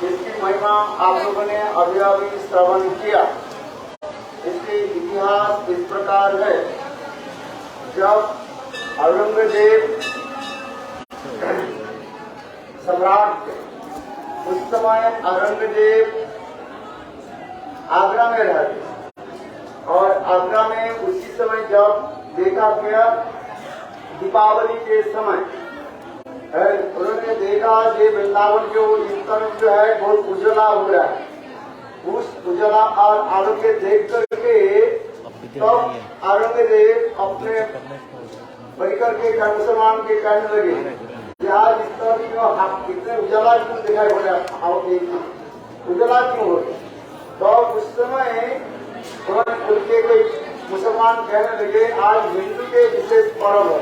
इसकी महिमा आप लोगों ने अभी अभी श्रवण किया। इसके इतिहास इस प्रकार है, जब औरंगजेब सम्राट थे, उस समय औरंगजेब आगरा में रहते और आगरा में उसी समय जब देखा गया दीपावली के समय उन्होंने देखा कि वृंदावन जो इस तरफ जो है बहुत उजला हो रहा है। उस उजला और आलोक के देख करके तब औरंगजेब अपने परिकर के मुसलमान के कहने लगे कि आज इस तरफ क्यों कितने उजला क्यों दिखाई पड़ रहा, उजला क्यों हो रहा। तो उस समय उनके कोई मुसलमान कहने लगे आज हिंदू के विशेष पर्व है,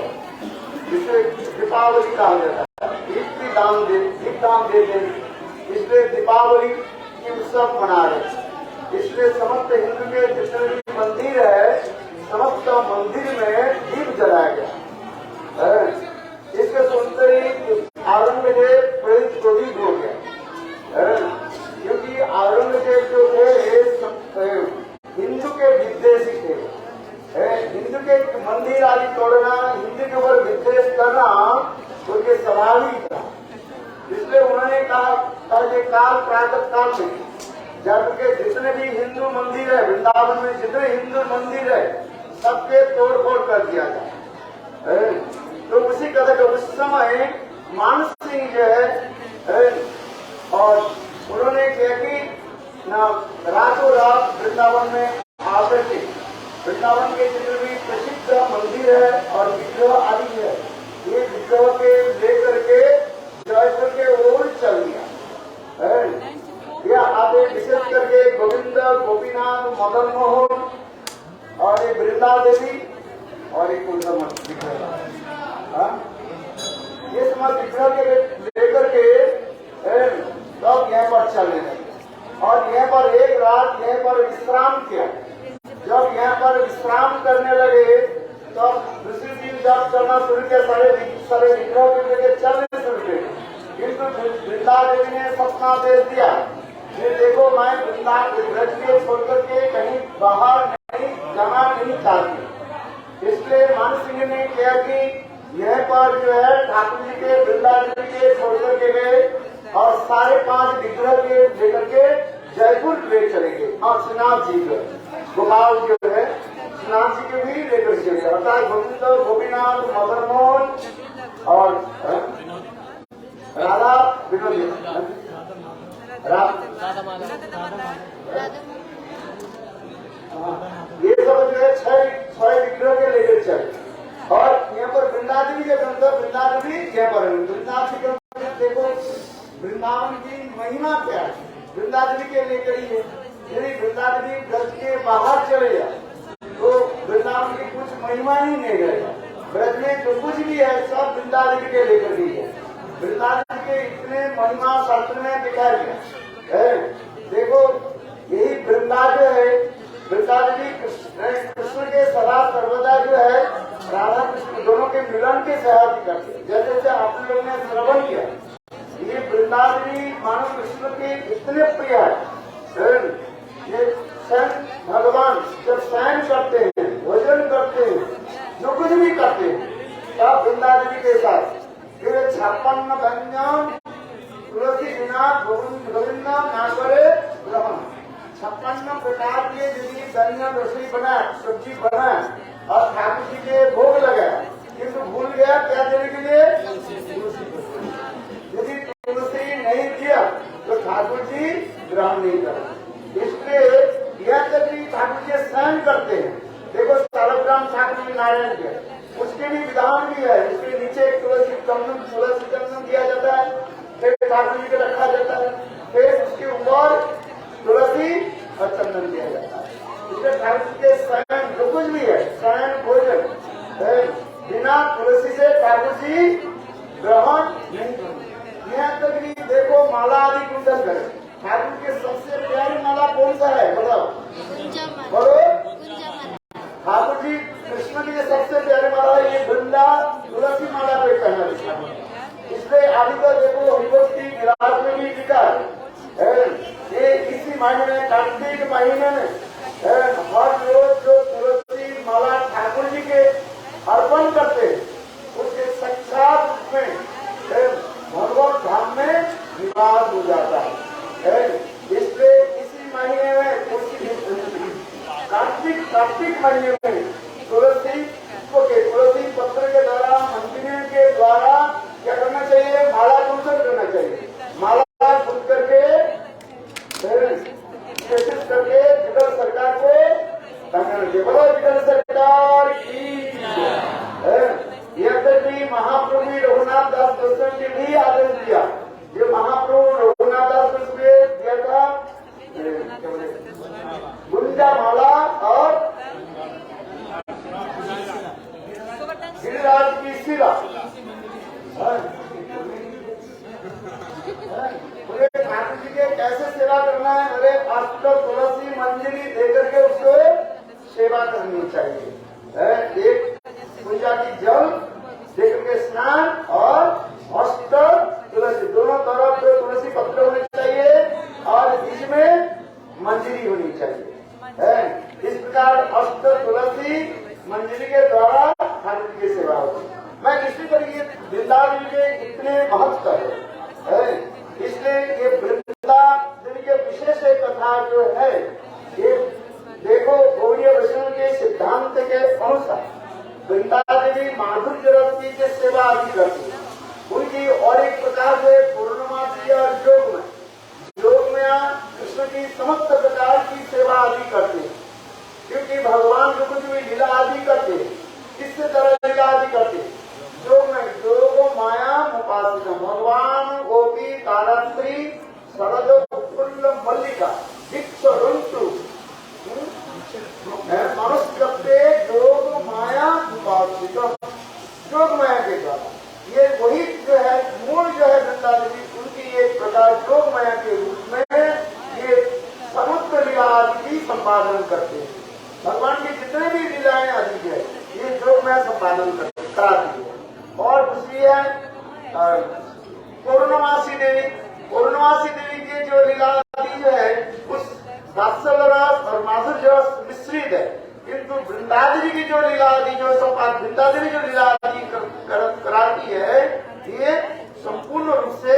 जिसे दीपावली कहा जाता है, ईद दान देते हैं, इसलिए दीपावली की उत्सव मना रहे। इसलिए समस्त हिंदू के जितने भी मंदिर है, समस्त मंदिर में दीप जलाया गया। इसके सुनते ही औरंगजेब क्रोधित हो गया, क्योंकि औरंगजेब जो थे हिंदू के विद्वेषी थे। हिंदू के मंदिर आदि तोड़ना, हिंदू के ऊपर विद्वेष करना उनके स्वाभाविक था। इसलिए उन्होंने कहा कि काल प्रातः काल में जबकि जितने भी हिंदू मंदिर है, वृंदावन में जितने हिंदू मंदिर है, सबके तोड़फोड़ कर दिया जाए। तो उसी कदर के उस समय मान सिंह जो है और उन्होंने क्या कि रातों रात वृंदावन में आकर के वृंदावन के जितने भी प्रसिद्ध मंदिर है और विग्रह आदि है, ये विग्रह के लेकर के जयपुर के ओर चल गया। यह आते विशेष करके गोविंद, गोपीनाथ, मदन मोहन और ये वृंदा देवी और एक विग्रह, ये समस्त विग्रह के लेकर के तब यहाँ पर चलने लगे और यहाँ पर एक रात यहाँ पर विश्राम किया। जब यहाँ पर विश्राम करने लगे तब दूसरी दिन जब चलना शुरू किया, सारे विग्रह के लेकर चलने शुरू किए, किंतु वृंदा देवी ने सपना दे दिया कि देखो मैं ब्रज के छोड़कर के कहीं बाहर नहीं जाना नहीं चाहती। इसलिए मान सिंह ने किया कि यह पर जो है ठाकुर जी के वृंदा देवी के छोड़कर के गए और 5.5 विग्रह के लेकर के जयपुर ले चलेंगे और श्रीनाथ जी को गोपाल जो है श्रीनाथ जी के भी लेकर चले, अर्थात गोविंद, गोपीनाथ, मदन मोहन और राधा ये सब जो है 6 विग्रह के लेकर चले और यहाँ पर वृंदा देवी के वृंदा देवी यहाँ पर वृंदा जी देखो वृंदावन की महिमा क्या है, वृंदा देवी के लेकर ही है। यदि वृंदा देवी ब्रज के बाहर चले जाए तो वृंदावन की कुछ महिमा ही नहीं रहेगा। ब्रज में जो कुछ भी है सब वृंदा देवी के लेकर ही है। वृंदा देवी के इतने महिमा शास्त्र में दिखाया गया है। देखो यही वृंदा जो है, वृंदा देवी कृष्ण के सदा सर्वदा जो है राधा कृष्ण दोनों के मिलन के सहायता करते हैं। जैसे जैसे आप लोगों ने श्रवण किया, ये वृंदा देवी मानव कृष्ण के इतने प्रिय है। ये स्वयं भगवान जब शयन करते हैं, भोजन करते हैं, जो कुछ भी करते हैं तब वृंदा देवी के साथ 56 व्यंजन तुलसी बिना गोविंद ना करे ग्रहण। 56 प्रकार के यदि व्यंजन रसोई बनाए, सब्जी बनाए और ठाकुर जी के भोग लगाए, किंतु भूल गया क्या देने के लिए यदि तुलसी नहीं दिया तो ठाकुर जी ग्रहण नहीं कर। इसलिए यह यदि ठाकुर जी शयन करते हैं, देखो सालग्राम ठाकुर जी नारायण के उसके भी विधान भी है। उसके नीचे एक तुलसी चंदन दिया जाता है, फिर ठाकुर जी को रखा जाता है, फिर उसके ऊपर तुलसी और चंदन दिया जाता है। इसलिए ठाकुर जी के शयन जो कुछ भी है, शयन भोजन बिना तुलसी से ठाकुर जी ग्रहण नहीं करते। यहाँ तक भी देखो माला आदि कुंडल करें, ठाकुर के सबसे प्यारी माला कौन सा है बताओ, बोलो। ठाकुर जी कृष्ण की सबसे प्यारी माला है ये वृंदा तुलसी माला पे पहना लिखा है। इसलिए आदि का देखो हरिभक्ति विराट में भी लिखा है, ये इसी महीने कार्तिक महीने में हर रोज जो तुलसी माला ठाकुर जी के अर्पण करते हैं उसके साक्षात रूप में भगवत धाम में निवास हो जाता है। इसलिए इसी महीने में कार्तिक महीने में तुलसी पत्र के द्वारा मंदिर के द्वारा क्या करना चाहिए, माला गुंजन करना चाहिए। माला गुंज करके कोशिश करके जिगल सरकार को बोलो, जिगल सरकार की। यद्यपि महाप्रभु रघुनाथ दास गोस्वामी ने भी आदेश दिया, जो महाप्रभु रघुनाथ दास गोस्वामी ने दिया था गुंजा माला और गिरिराज की शिला। मुझे ठाकुर जी के कैसे सेवा करना है, मुझे अष्ट तुलसी मंजरी देकर के उसको सेवा करनी चाहिए। एक पूजा की जल देकर के स्नान और अष्ट तुलसी, दोनों तरफ जो तुलसी पत्र होने चाहिए और बीच में मंजरी होनी चाहिए। इस प्रकार अष्ट तुलसी मंजरी के द्वारा ठाकुर जी की सेवा होती है। मैं इसी तरीके वृंदावन के इतने महत्व है, इसलिए ये वृंदावन के विशेष कथा जो है, ये देखो गौड़ीय वैष्णव के सिद्धांत के अनुसार वृंदा देवी माधुर्य रस की सेवा आदि करती है उनकी, और एक प्रकार से पूर्णमासी और योग में कृष्ण की समस्त प्रकार की सेवा आदि करते हैं, क्योंकि भगवान जो कुछ भी लीला आदि करते हैं किससे तरह लीला आदि करते हैं, योग माया उपासना। भगवान गोपी तारात्री शरद उत्फुल्ल मल्लिका विक्ष रुंटु मनुष्य योग माया उपासिका, योग माया के द्वारा ये वही जो है मूल जो है वृंदा देवी, उनकी एक प्रकार योग माया के रूप में ये समस्त लीला आदि की संपादन करते हैं। भगवान की जितने भी लीलाएं आदि है ये योग माया संपादन कराती है। और दूसरी है पूर्णमासी देवी। पूर्णमासी देवी की जो लीला आदि जो है उस दासल रस और माधुर्य रस मिश्रित है, किंतु वृंदादेवी की जो लीला आदि जो वृंदादेवी जो लीला आदि कराती है ये संपूर्ण रूप से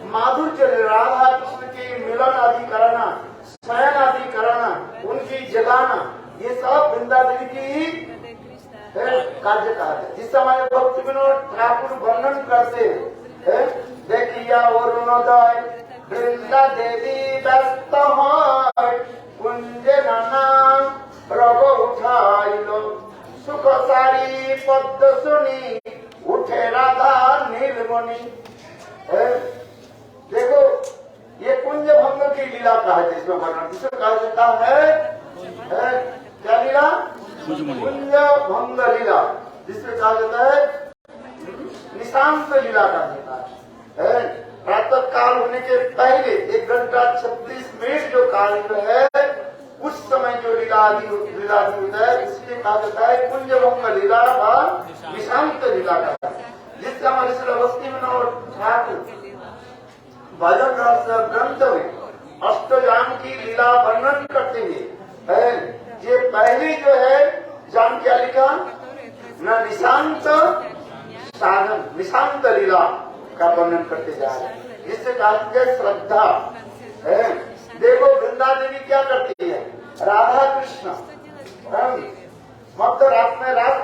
माधुर्य, राधा कृष्ण की मिलन आदि कराना, शयन आदि कराना, उनकी जगाना, ये सब वृंदादेवी की कार्य कहा है। जिस समय भक्ति विनोद ठाकुर वर्णन करते हैं, देखिया अरुणोदय वृंदा देवी व्यस्त कुंज नाम प्रभु उठाइलो, सुख सारी पद सुनी उठे राधा नीलमणि। देखो ये कुंज भंग की लीला का है, जिसमें वर्णन जिसमें कहा जाता है क्या लीला, कुंज भंग लीला, जिसमें कहा जाता है निशांत लीला का देता है। प्रातः काल होने के पहले 1 घंटा 36 मिनट जो काल है उस समय जो लीला आदि होता है इसलिए कहा जाता है कुंज भंग लीला व निशांत लीला का, जिससे हमारे अवस्थी में ठाकुर भजन रस ग्रंथ में अष्टजाम की लीला वर्णन करते हुए ये पहली जो है जान क्या लिखा न निशांत साधन, निशांत लीला का वर्णन करते जा रहे हैं, जिससे कहा श्रद्धा है। देखो वृंदा देवी क्या करती है, राधा कृष्ण मध्य रात में रास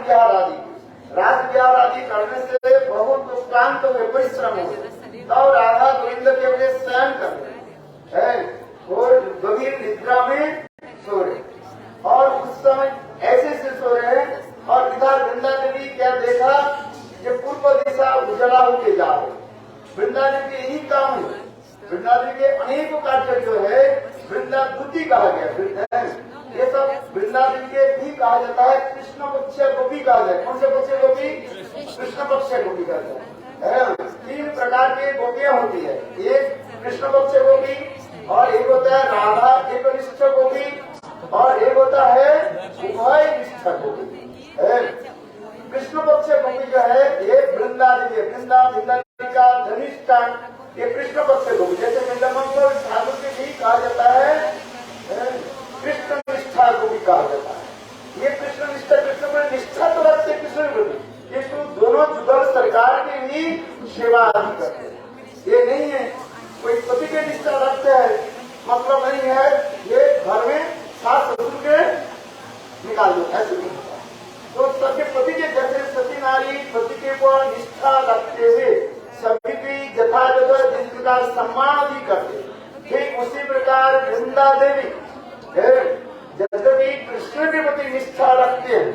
विहार आदि करने से बहुत उत्क्रांत हुए, परिश्रम हुए, तब राधा गोविंद के लिए शयन कर रहे और गंभीर निद्रा में सो रहे, और उस समय ऐसे से सो रहे हैं, और इधर वृंदा देवी क्या देखा कि पूर्व दिशा उजला होके जा रहे। वृंदा देवी के यही काम है, वृंदा देवी के अनेकों कार्य जो है वृंदा दूती कहा गया, ये सब वृंदा देवी के भी कहा जाता है। कृष्ण पक्ष गोपी कहा जाए, कौन से पक्ष गोपी, कृष्ण पक्ष गोपी कहा जाए। 3 प्रकार की गोपियां होती है, एक कृष्ण पक्ष गोपी, और एक होता है राधा एक निष्ठ गोपी, और एक होता है उभय निष्ठ गोपी। कृष्ण पक्ष गोपी जो है ये वृंदा देवी, वृंदा का धनिष्ठान, ये कृष्ण पक्ष गोपी, जैसे वृंदावन ठाकुर ऐसे नहीं होता। तो सत्य पति के जैसे सती नारी पति के ऊपर निष्ठा रखते हुए सभी की यथायथ जिस प्रकार सम्मान भी करते, ठीक उसी प्रकार वृंदा देवी यद्यपि कृष्ण के प्रति निष्ठा रखते हैं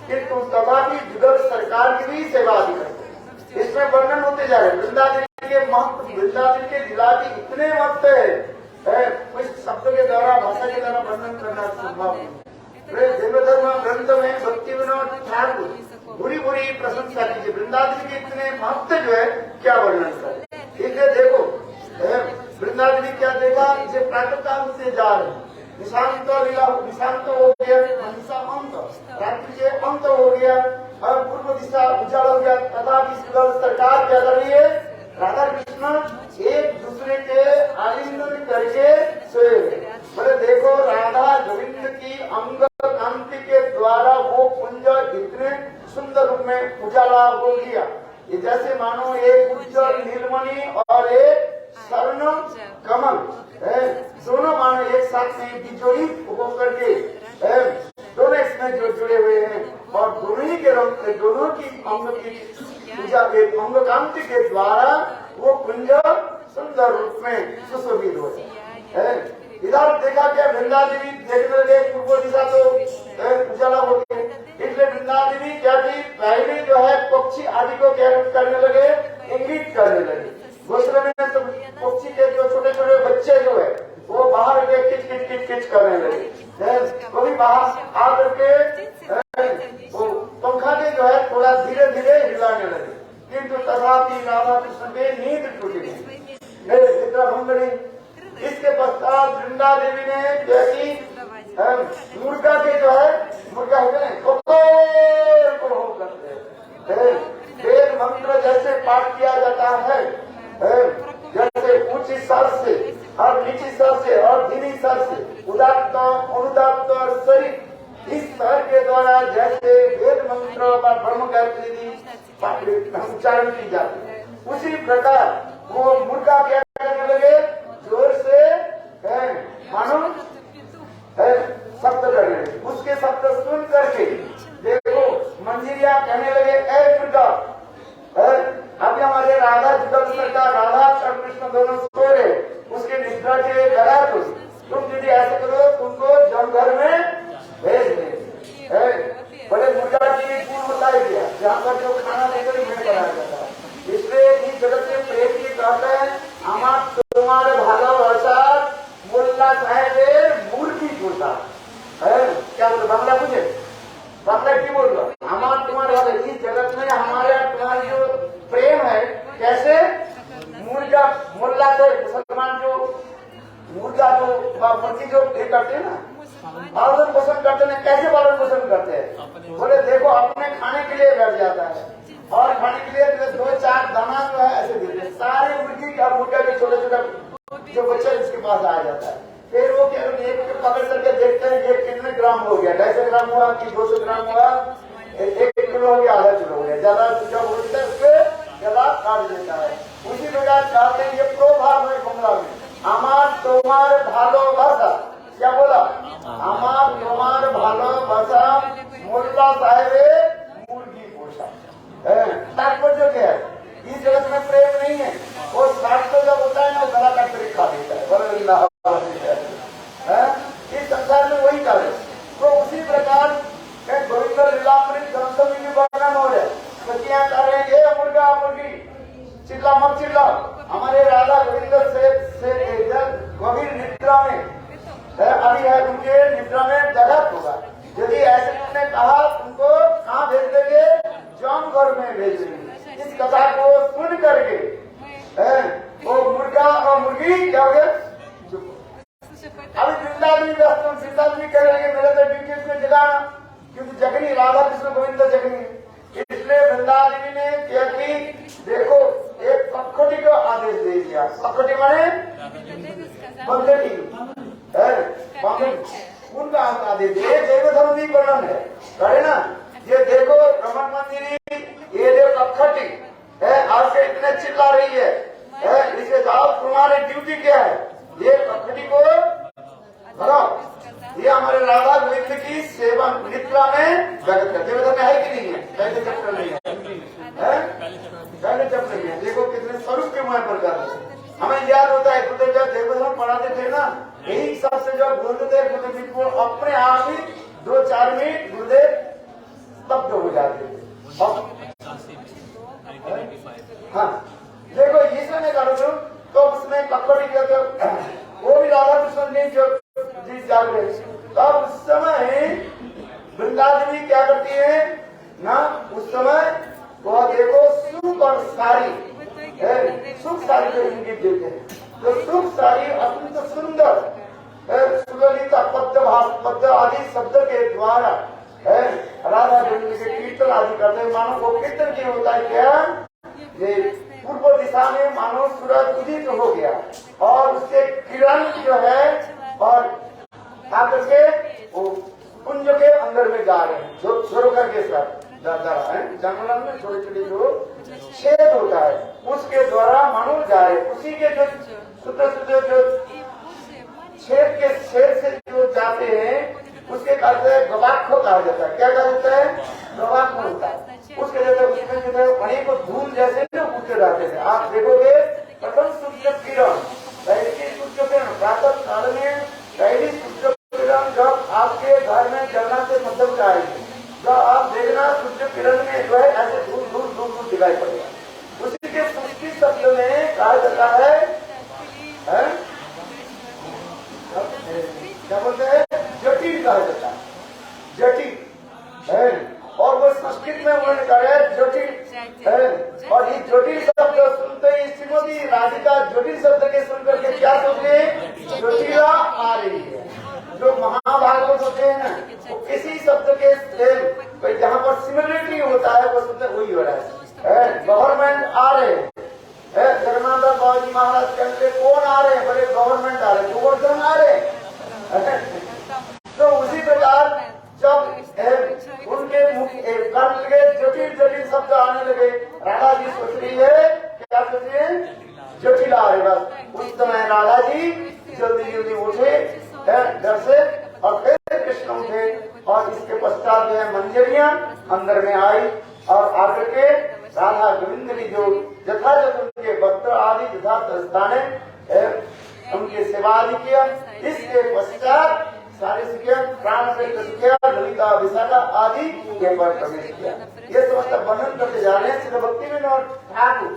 किंतु तथापि जुगल सरकार की भी सेवा भी करते। इसमें वर्णन होते जा रहे। वृंदा देवी के महत्व, वृंदा देवी के लीलादी इतने महत्व है कुछ शब्द के द्वारा भाषा के द्वारा वर्णन करना संभव नहीं। देवधर्म ग्रंथ में भक्ति विनोद ठाकुर बुरी बुरी प्रशंसा कीजिए। वृंदा देवी के इतने महत्व जो है क्या वर्णन करे। इसलिए देखो वृंदा देवी क्या देखा, इसे प्रातः काल से जा रहे हैं, निशांत हो गया, निशा अंत, रात्रि के अंत हो गया और पूर्व दिशा उजाड़ हो गया तथा सरकार क्या कर रही है, राधा कृष्ण एक दूसरे के आलिंगन करके सोए। बोले देखो राधा गोविंद की अंग कांति के द्वारा वो कुंज इतने सुंदर रूप में उजाला हो गया। ये जैसे मानो एक उज्जवल नीलमणि और एक स्वर्ण कमल दोनों मानो एक साथ में बिजोड़ित होकर के दोनों इसमें जो जुड़े हुए हैं और दोनों ही के रंग दोनों की अंग की पूजा के अंग कांति के द्वारा वो कुंज सुंदर रूप में सुशोभित हो जाए। इधर देखा क्या वृंदा देवी देखने लगे पूर्व दिशा तो उजाला हो गया। इसलिए वृंदा देवी क्या थी, पहले जो है पक्षी आदि को क्या करने लगे, इंगित करने लगे। घोसले में तो पक्षी के जो छोटे छोटे बच्चे जो है वो बाहर के किच किच किच किच करने लगे। वो भी बाहर आ करके वो पंखा के जो है थोड़ा धीरे धीरे हिलाने लगे किंतु तथापि राधा कृष्ण के नींद टूटी नहीं। इसके पश्चात वृंदा देवी ने जैसी मुर्गा के जो है मुर्गा होते हैं को करते वेद मंत्र जैसे पाठ किया जाता है जैसे ऊंची स्वर से और नीची स्वर से और धीमी स्वर से उदात्त अनुदात्त और शरीर इस स्वर के द्वारा जैसे वेद मंत्र व ब्रह्म गायत्री उच्चारण की जाती है उसी प्रकार वो मुर्गा क्या करने लगे, जोर से मानो शब्द करने लगे। उसके शब्द सुन करके देखो मंजिरिया कहने लगे ए मुर्गा। अभी हमारे राधा जुगल सरकार राधा और कृष्ण दोनों सो रहे, उसके निद्रा के डरा तुम यदि ऐसे करो तुमको जमघर में भेज देंगे। बड़े मुर्गा की पूर्वता ही दिया जहाँ पर जो खाना लेकर ही कराया जाता है। इसलिए इस जगत में प्रेम की कहते हैं আমার তোমার ভালোবাসার মোল্লা সাহেবের মুরগি পোষা। क्या बोल बांग्ला बुझे, बांग्ला की बोल रहा, हमारा तुम्हारे इस जगत में हमारे तुम्हारी जो प्रेम है कैसे मुर्गा मोल्ला से मुसलमान जो मुर्गा जो मुर्गी जो करते हैं ना पालन पोषण करते हैं, कैसे पालन पोषण करते हैं। बोले देखो अपने खाने के लिए बैठ जाता है और खाने के लिए 2-4 दाना जो है ऐसे देते हैं। सारे मुर्गी का मुर्गा के छोटे छोटे जो बच्चे उसके पास आ जाता है। फिर वो क्या एक पकड़ करके देखते हैं ये कितने ग्राम हो गया, 250 ग्राम हुआ कि 200 ग्राम हुआ, 1 किलो हो गया, आधा किलो हो गया, ज्यादा जब होता है उसके गला काट देता है। उसी प्रकार कहते हैं ये प्रोभाव है बंगला में আমার তোমার ভালোবাসা। क्या बोला, আমার তোমার ভালোবাসা মোল্লা साहेब मुर्गी पोषा। तात्पर्य क्या है, इस जगत में प्रेम नहीं है। वो स्वार्थ जब होता है ना वो गला काट कर खा देता है। इस संसार में वही कार्य। तो उसी प्रकार गोविंद लीलामृत ग्रंथों में भी वर्णन हो रहे सतियां कर रहे ये मुर्गा मुर्गी चिल्ला मत चिल्ला। हमारे राधा गोविंद से गंभीर निद्रा में अभी है, उनके निद्रा में जगत होगा। यदि ऐसे तुमने कहा तुमको कहाँ भेज देंगे, जमघर में भेज देंगे। इस कथा को सुन करके वो मुर्गा और मुर्गी क्या हो गया, अभी वृंदा भी व्यस्त, वृंदा भी कह रहे मेरे तो ड्यूटी उसको जगाना क्योंकि जगनी राधा कृष्ण गोविंद जगनी। इसलिए वृंदा देवी ने क्या की, देखो एक कखोटी को आदेश दे दिया। कखोटी माने पंखटी उनका आदेश दिया। देव धर्म भी वर्णन है ना। ये देखो रमन मंदिर ये देखो कखोटी आपके इतने चिल्ला रही है, इसे जाओ तुम्हारी ड्यूटी क्या है, ये कखोटी को भरो। ये हमारे राधा गोविंद की की सेवा निद्रा में जगत का देवता में है कि नहीं है? पहले चैप्टर नहीं है, पहले चैप्टर में है। देखो कितने स्वरूप के मुँह पर कर रहे। हमें याद होता है गुरुदेव जब देवता पढ़ाते थे ना, यही सबसे जो गुरुदेव गुरुदेव को अपने आप ही 2-4 मिनट गुरुदेव स्तब्ध हो जाते थे। हाँ देखो ईश्वर ने कहा तो उसमें पकड़ी गया, वो भी राधा कृष्ण ने जो जीत जाग रहे। तब उस समय वृंदादेवी क्या करती है ना, उस समय वो देखो सुख और सारी सुख सारी को इंगित देते हैं। तो सुख सारी अत्यंत सुंदर सुललिता पद्य आदि शब्द के द्वारा राधा कृष्ण के कीर्तन आदि करते हैं। मानो वो कीर्तन की होता है क्या, ये पूर्व दिशा में मानो सूरज उदित हो गया और उसके किरण जो है और आकर के वो कुंज के अंदर में जा रहे हैं, जो सरोवर के साथ जंगल में छोटे छोटे जो छेद होता है उसके द्वारा मानो जा रहे, उसी के जो शुद्ध जो छेद के छेद से जो जाते हैं उसके कहते हैं गवाक्षो कहा जाता है। क्या कहा जाता है? गवाक्षो होता है। उसके जैसे उसमें जो है अनेक धूल जैसे उठते रहते थे। आप देखोगे प्रथम सूर्य किरण, पहले की सूर्य किरण प्रातः काल में पहली सूर्य किरण जब आपके घर में जलना से मतलब जाएगी, तो आप देखना सूर्य किरण में जो है ऐसे दूर दूर दूर दूर दिखाई पड़ेगा। उसी के सृष्टि शब्द में कहा जाता है क्या बोलते हैं? जटिल कहा जाता है, जटिल है। और वो संस्कृत में उन्होंने कहा है जटिल है। और ये जटिल शब्द सुनते ही श्रीमती राधिका जटिल शब्द के सुनकर के क्या सोचे? जटिला आ रही है। जो महाभारत होते हैं ना, वो किसी शब्द के जहाँ पर सिमिलरिटी होता है वो शब्द वही हो रहा है। गवर्नमेंट आ रहे हैं, जगन्नाथ बाबू जी महाराज कहते कौन आ रहे हैं? बड़े गवर्नमेंट आ रहे हैं, गोवर्धन आ रहे हैं। तो उसी प्रकार जब उनके मुख कर्म लगे जटिल जटिल शब्द आने लगे, राधा जी सोच रही है क्या सोच रही है? जटिल आ रहे। बस उस समय राधा जी जल्दी जल्दी उठे घर से और फिर कृष्ण उठे और इसके पश्चात जो है मंजरियां अंदर में आई और आकर के राधा गोविंद की जो यथायथ उनके वस्त्र आदि यथार्थ स्थाने उनकी सेवा आदि किया। इसके पश्चात सारे किया, प्राण से किया, ललिता विशाखा आदि के पर प्रवेश किया। ये समस्त वर्णन करते जा रहे हैं श्री भक्ति में और ठाकुर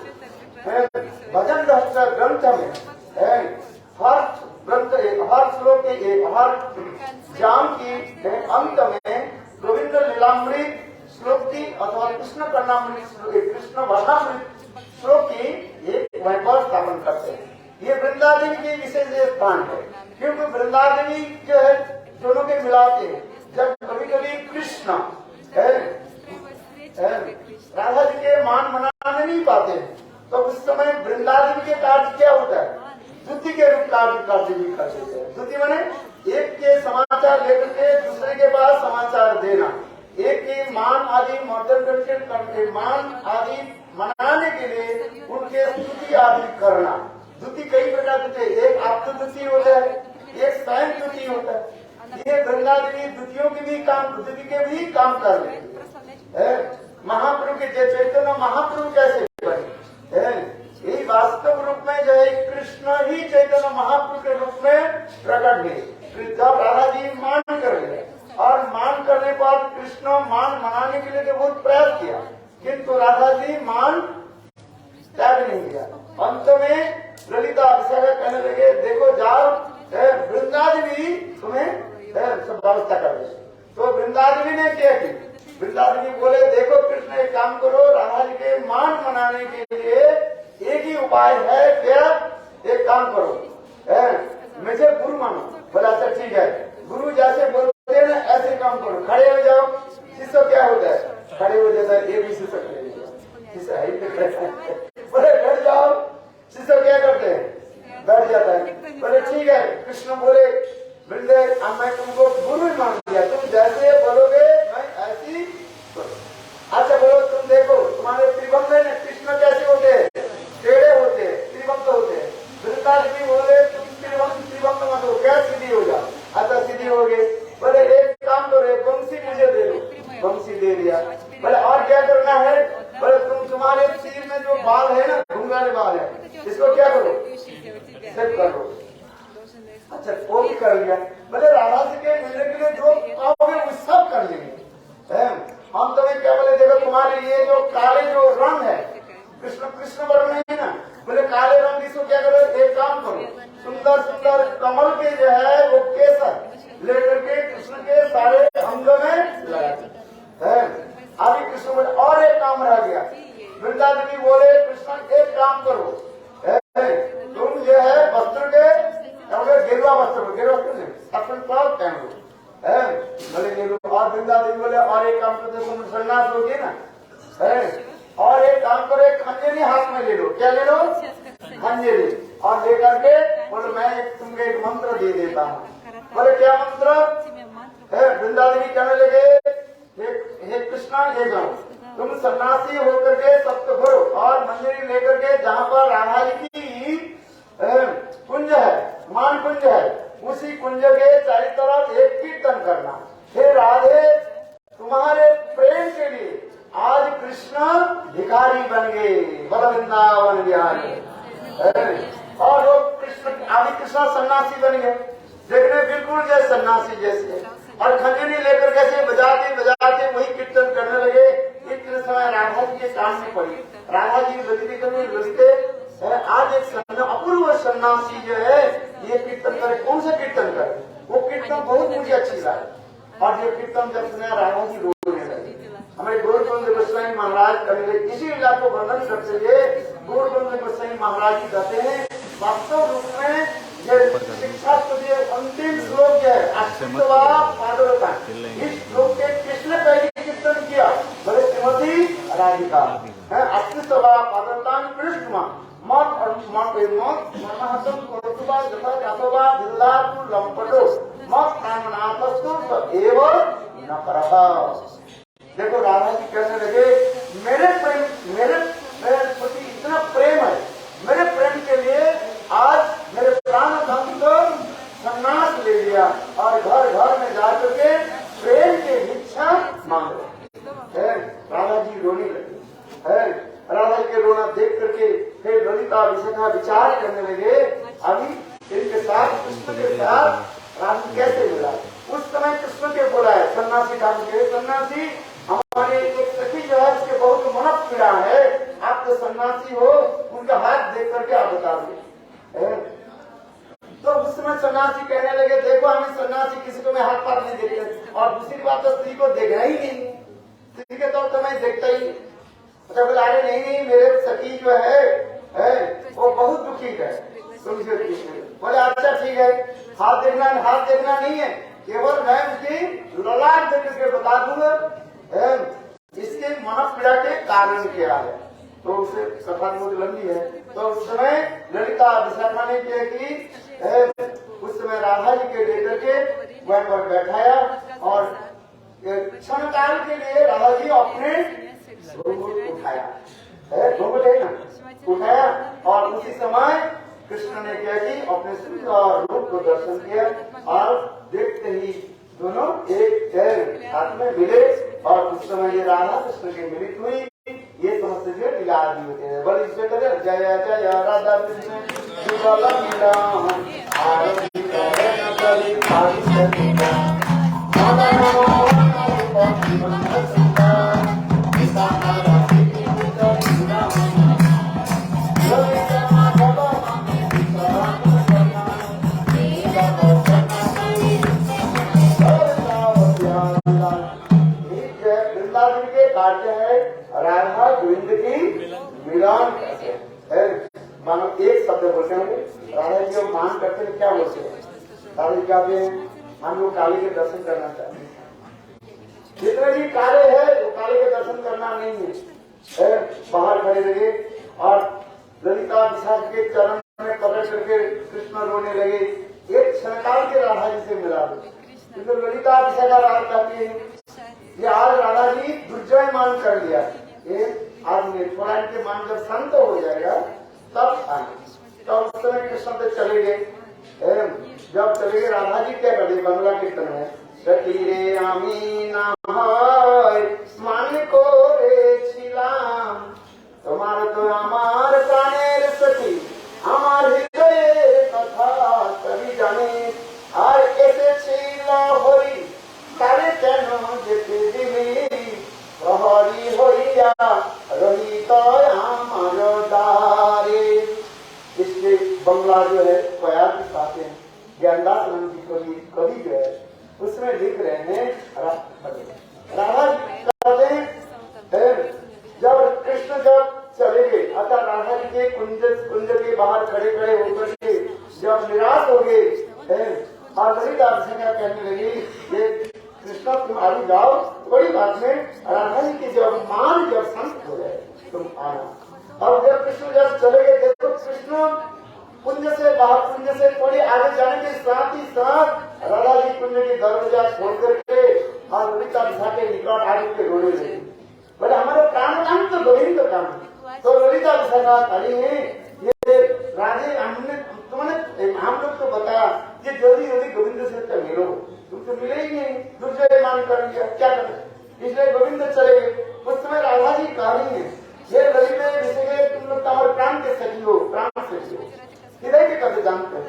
भजन रहस्य ग्रंथ में हर ग्रंथ हर श्लोक के हर जाम की अंत में गोविंद लीलामृत श्लोक की अथवा कृष्ण कर्णामृत कृष्ण वर्णामृत श्लोक की एक वैभव स्थापन करते हैं। ये वृंदादेवी की विशेष स्थान है, क्योंकि वृंदादेवी जो है दोनों के मिलाते हैं। जब कभी कभी कृष्ण राधा जी के मान मनाने नहीं पाते हैं, तो उस समय वृंदादेवी के कार्य क्या होता है? द्वितीय के रूप कार्य भी कर देते हैं। द्वितीय माने एक के समाचार लेकर के दूसरे के पास समाचार देना, एक की मान आदि मर्दन करके मान आदि मनाने के लिए उनके स्तुति आदि करना। द्वितीय कई प्रकार के, एक आपको द्वितीय होता है, एक स्वयं द्वितीय होता है। ये वृंदादेवी द्वितीयों के भी काम द्वितीय के भी काम कर रहे हैं। महाप्रभु के चैतन्य महाप्रभु कैसे बने? यही वास्तव रूप में जो है कृष्ण ही चैतन्य महाप्रभु के रूप में प्रकट हुए। जब राधा जी मान कर रहे और मान करने पर कृष्ण मान मनाने के लिए बहुत प्रयास किया, किंतु राधा जी मान त्याग नहीं किया। अंत में ललिता विशाखा कहने लगे देखो जाओ वृंदादेवी तुम्हें सब व्यवस्था कर दे। तो वृंदादेवी ने क्या की? वृंदादेवी बोले देखो कृष्ण एक काम करो, राधा जी के मान मनाने के लिए एक ही उपाय है, क्या? एक काम करो मुझे गुरु मानो। बोला अच्छा ठीक है, गुरु जैसे बोलते हैं ना ऐसे काम करो, खड़े हो जाओ। शिष्य क्या होता है? खड़े हो जाता है, ये भी शिष्य बोले बैठ जाओ। शिष्य क्या करते हैं? बैठ जाता है। बोले ठीक है। कृष्ण बोले वृंदे मैं तुमको गुरु मान दिया, तुम जैसे बोलोगे मैं ऐसी करूं। अच्छा बोलो तुम देखो तुम्हारे त्रिभंग है, कृष्ण कैसे होते हैं? टेढ़े होते हैं, त्रिभंग होते हैं। वृंदादेवी बोले तुम त्रिभंग मत हो, क्या सीधी हो जाओ। अच्छा सीधी हो गए। बोले एक काम करो, दे दिया। बोले और क्या करना है? बोले तुम्हारे सिर में जो बाल है ना, घुंघराले बाल है, इसको क्या करो? सेट करो। अच्छा, वो भी कर लिया। बोले राधा जी के मिलने के लिए जो कहोगे वो सब कर लेंगे। हम तुम्हें क्या बोले, देखो तुम्हारे ये जो काले जो रंग है, कृष्ण कृष्ण वर्ण है ना, बोले काले रंग इसको क्या करो? एक काम करो, सुंदर सुंदर कमल के जो है वो केसर लेकर के कृष्ण के सारे अंग में लगा। अभी कृष्ण बोले और एक काम रह गया। वृंदा देवी बोले कृष्ण एक काम करो, तुम जो है वस्त्र के गेरुआ वस्त्र, गेरुआ अपन क्लॉथ पहन लो। बोले गेरुआ। और वृंदा देवी बोले और एक काम करते, तुम सन्यास होगी ना, और एक काम करो, एक खंजरी हाथ में ले लो। क्या ले लो? खंजरी। और लेकर के बोले मैं तुमको एक मंत्र दे देता हूँ। बोले क्या मंत्र? वृंदा देवी कहने लगे, हे कृष्णा, हे जाओ तुम सन्यासी होकर के सप्त करो और मंजरी लेकर के जहाँ पर राधा जी की कुंज है, मान कुंज है, उसी कुंज के चारों तरफ एक कीर्तन करना। हे राधे, तुम्हारे प्रेम के लिए आज कृष्ण भिखारी बन गए, बल वृंदावन बिहारी। और वो कृष्ण आदि कृष्ण सन्यासी बन गए, देखने बिल्कुल जैसे सन्यासी जैसे, और खंजरी लेकर कैसे बजाते बजाते वही कीर्तन करने लगे। इतने समय राधा जी के कान में पड़ी, राधा जी ललिते आज एक अपूर्व सन्यासी जो है ये कीर्तन करे। कौन सा कीर्तन करे? वो कीर्तन बहुत मुझे अच्छी लगी। और ये कीर्तन जब सुना राधा जी रोने लगे। हमारे गौरकुंज गोस्वामी महाराज करेंगे इसी लीला को वर्णन करते हुए, गौरकुंज गोस्वामी महाराज जी कहते हैं वास्तव रूप में ये शिक्षा तो ये अंतिम श्लोक है, अष्टवा पादरता। इस श्लोक के किसने पहले कीर्तन किया? बोले श्रीमती राधिका। अष्टवा पादरता पृष्ठमा मत और मत मनहतम कोतुबा जथा जातवा दिल्लापुर लंपटो मत कामनापस्तु एव न करहा। देखो राधा जी कहने लगे मेरे प्रति इतना प्रेम है, मेरे प्रेम के लिए आज मेरे प्राण धन को सन्यास ले लिया और घर घर में जाकर के प्रेम की भिक्षा मांगो। राधा जी रोने लगे। राधा जी के रोना देख करके फिर ललिता विशाखा विचार करने लगे, अभी इनके साथ कृष्ण के साथ राधा कैसे मिला। उस समय कृष्ण के बोला है सन्यासी काम के, सन्यासी हमारे एक सखी जो है उसके बहुत मन पीड़ा है, आप तो सन्यासी हो, उनका हाथ देख करके आप बता दो। तो उस समय सन्यासी कहने लगे देखो हमें सन्यासी किसी को मैं हाथ पार नहीं देखते, और दूसरी बात तो स्त्री को देखना ही नहीं, स्त्री के तौर तो मैं देखता ही। अच्छा बोला अरे नहीं मेरे सखी जो है वो बहुत दुखी है तुमसे। बोले अच्छा ठीक है, हाथ देखना नहीं है, केवल मैं उसकी ललाट देख करके बता दूंगा इसके मनोपीड़ा के कारण क्या है। तो उसे कथा बहुत लंबी है। तो उस समय ललिता विशाखा ने क्या की, उस समय राधा जी के लेकर के वह पर बैठाया और क्षण काल के लिए राधा जी अपने घूंघट उठाया, घूंघट है ना, उठाया और उसी समय कृष्ण ने क्या की अपने सुंदर रूप को दर्शन किया और देखते ही दोनों एक हाथ में मिले और उस समय ये राधा कृष्ण की मिलित हुई। ये समझते हुए लीला आदि होते हैं। बल इससे करे जय जय राधा कृष्ण युगल राम आरती करे वृंदावन के कार्य है राधा गोविंद की मिलान करते हैं। मानो एक शब्द बोलते हैं राधा जी को मान करते हैं, क्या बोलते हैं? राधा जी कहते हैं हम लोग काली के दर्शन करना चाहते हैं। जितने भी काले है वो काले के दर्शन करना नहीं है। बाहर खड़े लगे और ललिता विशाख के चरण में पकड़ करके कृष्ण रोने लगे। एक क्षणकाल के राधा जी से मिला दो। ललिता विशाखा रात कहती है ये आज राधा जी दुर्जय मान कर लिया, ये आज में थोड़ा इनके मान जब शांत हो जाएगा तब आए। तब उस समय कृष्ण से चले गए। जब चले गए राधा जी क्या करते बंगला कीर्तन में সখী রে আমি না হয় মান করেছিলাম, তোমার তো আমার প্রাণের সখী, আমার হৃদয়ের কথা সবই জানে। আর এসেছিল হরি, তারে কেন যেতে দিবি, প্রহরী হইয়া রহিত আমার দ্বারে। इसलिए बंगला जो है बयान की बातें ज्ञानदास नंद जी कवि जो है उसमें लिख रहे हैं। राधा कहते हैं जब कृष्ण जब चले गए, अतः राधा जी के कुंज के बाहर खड़े खड़े होकर के जब निराश हो गए और ललिता क्या कहने लगी, ये कृष्ण तुम आगे जाओ, थोड़ी बात में राधा जी के जब मान जब संत हो गए तुम आना। और जब कृष्ण जब चले गए, देखो कृष्ण कुंज से बाहर, कुंज से थोड़ी आगे जाने के साथ ही साथ राधा जी कुंज की दरवाजा छोड़ करके और ललिता दिशा के निकट आगे के रोने लगे। बोले हमारे प्राण काम तो गोविंद का काम, तो ललिता दिशा का खड़ी है ये राधे, हमने तुमने हम लोग तो बताया कि जल्दी जल्दी गोविंद से तो मिलो, तुम तो मिले ही नहीं, दूसरे मान कर लिया, क्या करें, इसलिए गोविंद चले गए। उस समय राधा जी कह रही है, ये ललिता जैसे तुम लोग हमारे प्राण के सखी हो, प्राण सखी हो, हृदय के कभी जानते हो,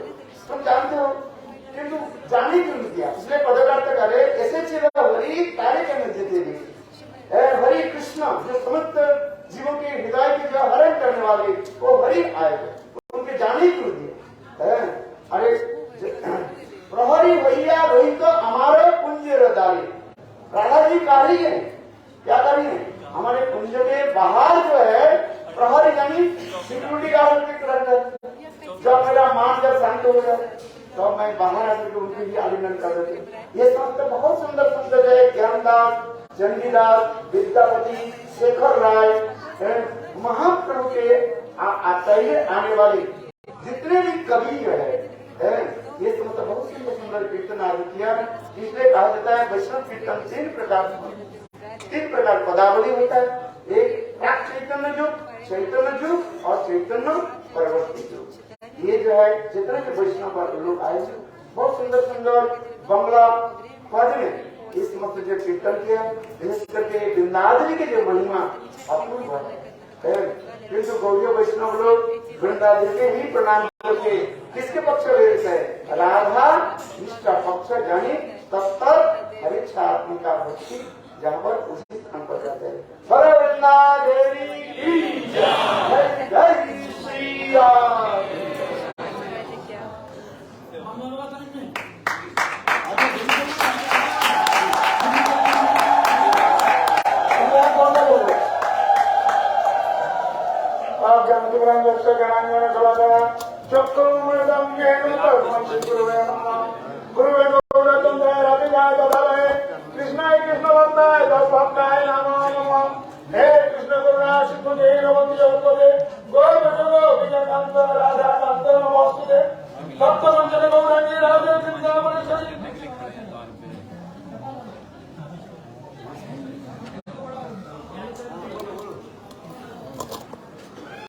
तुम जानते हो किंतु जाने क्यों नहीं दिया, इसलिए पदकार्थ करे ऐसे चिर हरि तारे के मध्य देवी, हरि कृष्ण जो समस्त जीवों के हृदय के जो हरण करने वाले वो हरि आए, उनके जाने क्यों दिए। अरे प्रहरी भैया वही तो हमारे कुंज रदारी, राधा जी कह रही है, क्या कर रही है, हमारे कुंज के बाहर जो है प्रहरी यानी सिक्योरिटी गार्ड की तरह, जब मेरा मान जब शांत हो जाए तो मैं बाहर आकर के उनके लिए आलिंगन कर देते। ये संत बहुत सुंदर सुंदर है, ज्ञानदास, चंडीदास, विद्यापति, शेखर राय, महाप्रभु के पहले आने वाले जितने भी कवि जो है ये संत बहुत सुंदर सुंदर कीर्तन आदि किया। इसलिए कहा जाता है वैष्णव कीर्तन तीन प्रकार पदावली होता है, एक प्राक चैतन्य युग, चैतन्य युग और चैतन्य परवर्ती युग। ये जो है जितने भी वैष्णव लोग आए हैं बहुत सुंदर सुंदर बंगला पद में इस मत जो कीर्तन किया, विशेष करके वृंदावनी के जो महिमा अपूर्व है। किंतु गौड़ीय वैष्णव लोग वृंदावन के ही प्रणाम करके किसके पक्ष ले लेते हैं, राधा निष्ठा पक्ष जानी तब तक हरिच्छा का भक्ति जहाँ पर उसी स्थान पर जाते हैं। हर वृंदा देवी की जय, जय श्री राम। कृष्णाय कृष्ण वंदाय दशभक्ताय नमो नमः। हे कृष्ण करुणा सिंधु दीनबंधु जगत्पते गोविंद विजयकांत राधा कांत नमोस्तुते। सप्त पंचदश